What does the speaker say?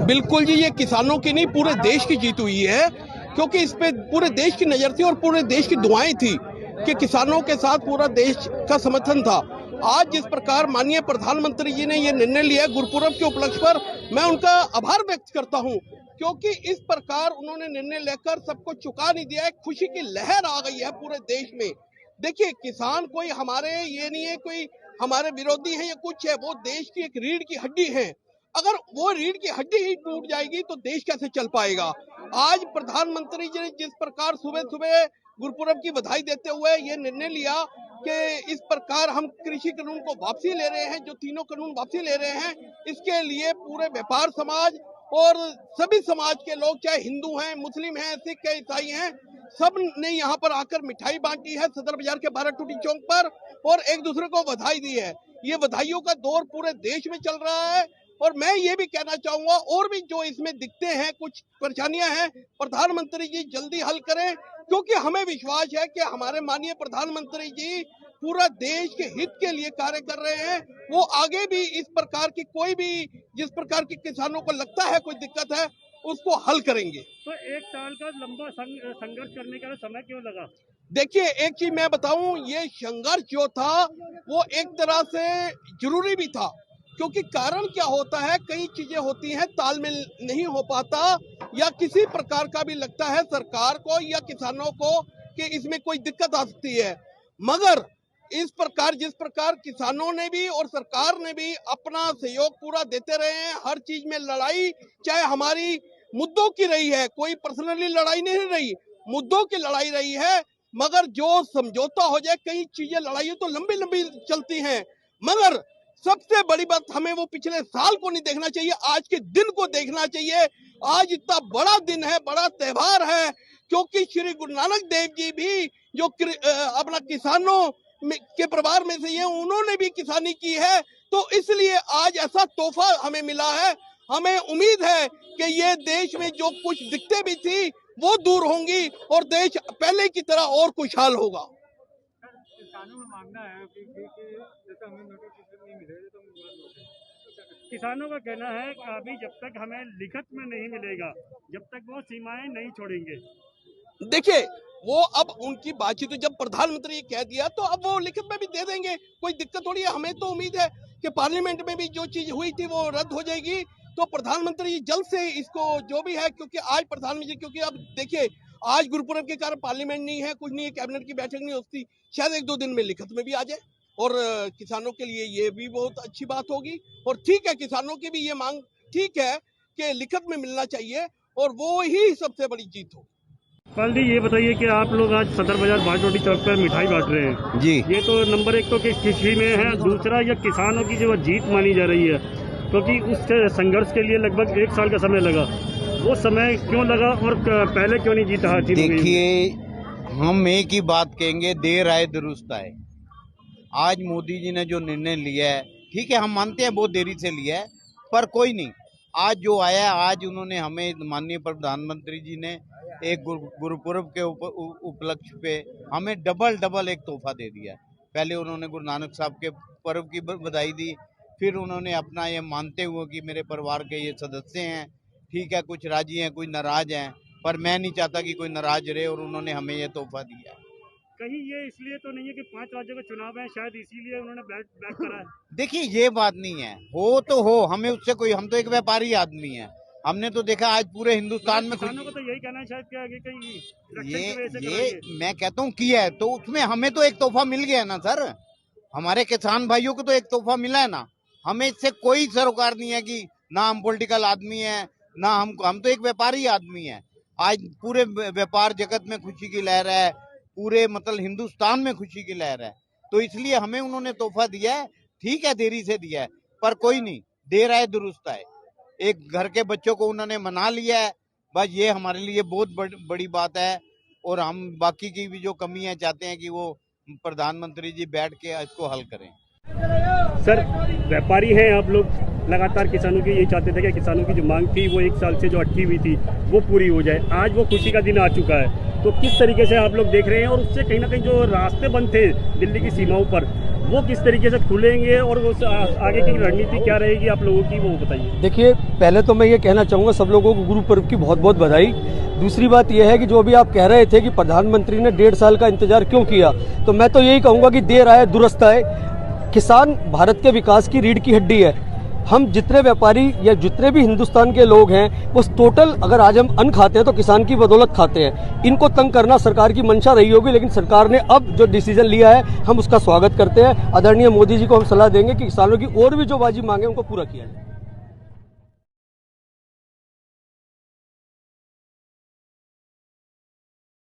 बिल्कुल जी, ये किसानों की नहीं पूरे देश की जीत हुई है, क्योंकि इस पे पूरे देश की नजर थी और पूरे देश की दुआएं थी कि किसानों के साथ पूरा देश का समर्थन था। आज जिस प्रकार माननीय प्रधानमंत्री जी ने ये निर्णय लिया गुरुपुरब के उपलक्ष्य पर, मैं उनका आभार व्यक्त करता हूं, क्योंकि इस प्रकार उन्होंने निर्णय लेकर सबको चुका नहीं दिया है। खुशी की लहर आ गई है पूरे देश में। देखिए, किसान कोई हमारे ये नहीं है, कोई हमारे विरोधी है या कुछ है, वो देश की एक रीढ़ की हड्डी है। अगर वो रीढ़ की हड्डी ही टूट जाएगी तो देश कैसे चल पाएगा। आज प्रधानमंत्री जी ने जिस प्रकार सुबह सुबह गुरुपुरब की बधाई देते हुए ये निर्णय लिया कि इस प्रकार हम कृषि कानून को वापसी ले रहे हैं, जो तीनों कानून वापसी ले रहे हैं, इसके लिए पूरे व्यापार समाज और सभी समाज के लोग, चाहे हिंदू हैं, मुस्लिम हैं, सिख हैं, ईसाई हैं, सब ने यहाँ पर आकर मिठाई बांटी है सदर बाजार के 12 टूटी चौक पर और एक दूसरे को बधाई दी है। ये बधाइयों का दौर पूरे देश में चल रहा है और मैं ये भी कहना चाहूंगा, और भी जो इसमें दिखते हैं कुछ परेशानियां हैं, प्रधानमंत्री जी जल्दी हल करें, क्योंकि हमें विश्वास है कि हमारे माननीय प्रधानमंत्री जी पूरा देश के हित के लिए कार्य कर रहे हैं। वो आगे भी इस प्रकार की कोई भी जिस प्रकार की किसानों को लगता है कोई दिक्कत है, उसको हल करेंगे। तो एक साल का लंबा संघर्ष करने का समय क्यों लगा? देखिए, एक चीज मैं बताऊं, ये संघर्ष जो था वो एक तरह से जरूरी भी था, क्योंकि कारण क्या होता है, कई चीजें होती हैं, तालमेल नहीं हो पाता या किसी प्रकार का भी लगता है सरकार को या किसानों को कि इसमें कोई दिक्कत आ सकती है। मगर इस प्रकार जिस प्रकार किसानों ने भी और सरकार ने भी अपना सहयोग पूरा देते रहे हैं, हर चीज में लड़ाई चाहे हमारी मुद्दों की रही है, कोई पर्सनली लड़ाई नहीं रही, मुद्दों की लड़ाई रही है। मगर जो समझौता हो जाए, कई चीजें लड़ाई तो लंबी लंबी चलती हैं, मगर सबसे बड़ी बात हमें वो पिछले साल को नहीं देखना चाहिए, आज के दिन को देखना चाहिए। आज इतना बड़ा दिन है, बड़ा त्योहार है, क्योंकि श्री गुरु नानक देव जी भी जो अपना किसानों के परिवार में से ये, उन्होंने भी किसानी की है, तो इसलिए आज ऐसा तोहफा हमें मिला है। हमें उम्मीद है कि ये देश में जो कुछ दिक्कतें भी थी वो दूर होंगी और देश पहले की तरह और खुशहाल होगा। किसानों में मांगना है कि जैसे हमें नोटिफिकेशन नहीं मिले तो किसानों का कहना है कि अभी जब तक हमें लिखित में नहीं मिलेगा, जब तक वो सीमाएं नहीं छोड़ेंगे। देखिए, वो अब उनकी बातचीत, जब प्रधानमंत्री ने कह दिया तो अब वो लिखित में भी दे देंगे, कोई दिक्कत थोड़ी है। हमें तो उम्मीद है कि पार्लियामेंट में भी जो चीज हुई थी वो रद्द हो जाएगी, तो प्रधानमंत्री जी जल्द से इसको जो भी है, क्योंकि आज प्रधानमंत्री, क्योंकि अब देखिए आज गुरुपुरब के कारण पार्लियामेंट नहीं है, कुछ नहीं है, कैबिनेट की बैठक नहीं होती, शायद 1-2 दिन में लिखित में भी आ जाए और किसानों के लिए ये भी बहुत अच्छी बात होगी। और ठीक है, किसानों की भी ये मांग ठीक है कि लिखित में मिलना चाहिए और वो ही सबसे बड़ी जीत होगी। पाल जी, ये बताइए कि आप लोग आज सदर बाजार 12 टूटी चौक पर मिठाई बांट रहे हैं जी, ये तो नंबर एक तो किसी में है, दूसरा ये किसानों की जो जीत मानी जा रही है, क्योंकि उस संघर्ष के लिए लगभग 1 साल का समय लगा। वो समय क्यों लगा और पहले क्यों नहीं जीत हासिल? देखिए, हम एक ही बात कहेंगे, देर आए दुरुस्त आए। आज मोदी जी ने जो निर्णय लिया है, ठीक है, हम मानते हैं बहुत देरी से लिया है, पर कोई नहीं, आज जो आया है, आज उन्होंने हमें माननीय प्रधानमंत्री जी ने एक गुरुपुरब के उपलक्ष्य पे हमें डबल एक तोहफा दे दिया है। पहले उन्होंने गुरु नानक साहब के पर्व की बधाई दी, फिर उन्होंने अपना ये मानते हुए कि मेरे परिवार के ये सदस्य हैं, ठीक है, कुछ राजी हैं, कुछ नाराज हैं, पर मैं नहीं चाहता कि कोई नाराज रहे, और उन्होंने हमें ये तोहफा दिया है। कहीं ये इसलिए तो नहीं है कि 5 राज्यों का चुनाव है, शायद इसीलिए उन्होंने बैक करा है? देखिए, ये बात नहीं है, हो तो हो, हमें उससे कोई, हम तो एक व्यापारी आदमी है, हमने तो देखा आज पूरे हिंदुस्तान में किसानों को तो यही कहना है शायद क्या आगे कहीं ये मैं कहता हूँ किया है, तो उसमें हमें तो एक तोहफा मिल गया ना सर, हमारे किसान भाइयों को तो एक तोहफा मिला है ना। हमें इससे कोई सरोकार नहीं है कि ना हम पॉलिटिकल आदमी है, ना हम तो एक व्यापारी आदमी है। आज पूरे व्यापार जगत में खुशी की लहर है, पूरे मतलब हिंदुस्तान में खुशी की लहर है, तो इसलिए हमें उन्होंने तोहफा दिया है। ठीक है, देरी से दिया है, पर कोई नहीं, देर आए दुरुस्त आए। एक घर के बच्चों को उन्होंने मना लिया है, बस ये हमारे लिए बहुत बड़ी बात है। और हम बाकी की भी जो कमी है चाहते हैं कि वो प्रधानमंत्री जी बैठ के इसको हल करें। सर, व्यापारी हैं आप लोग, लगातार किसानों की यही चाहते थे कि किसानों की जो मांग थी वो 1 साल से जो अटकी हुई थी वो पूरी हो जाए। आज वो खुशी का दिन आ चुका है, तो किस तरीके से आप लोग देख रहे हैं, और उससे कहीं ना कहीं जो रास्ते बंद थे दिल्ली की सीमाओं पर वो किस तरीके से खुलेंगे और वो आगे की रणनीति क्या रहेगी आप लोगों की, वो बताइए। देखिए, पहले तो मैं ये कहना चाहूँगा सब लोगों को गुरु पर्व की बहुत बहुत बधाई। दूसरी बात यह है कि जो अभी आप कह रहे थे कि प्रधानमंत्री ने 1.5 साल का इंतजार क्यों किया, तो मैं तो यही कहूँगा कि देर आए दुरुस्त आए। किसान भारत के विकास की रीढ़ की हड्डी है। हम जितने व्यापारी या जितने भी हिंदुस्तान के लोग हैं वो टोटल, अगर आज हम अन्न खाते हैं तो किसान की बदौलत खाते हैं। इनको तंग करना सरकार की मंशा रही होगी, लेकिन सरकार ने अब जो डिसीजन लिया है हम उसका स्वागत करते हैं। आदरणीय मोदी जी को हम सलाह देंगे कि किसानों की और भी जो बाजी मांगे उनको पूरा किया जाए।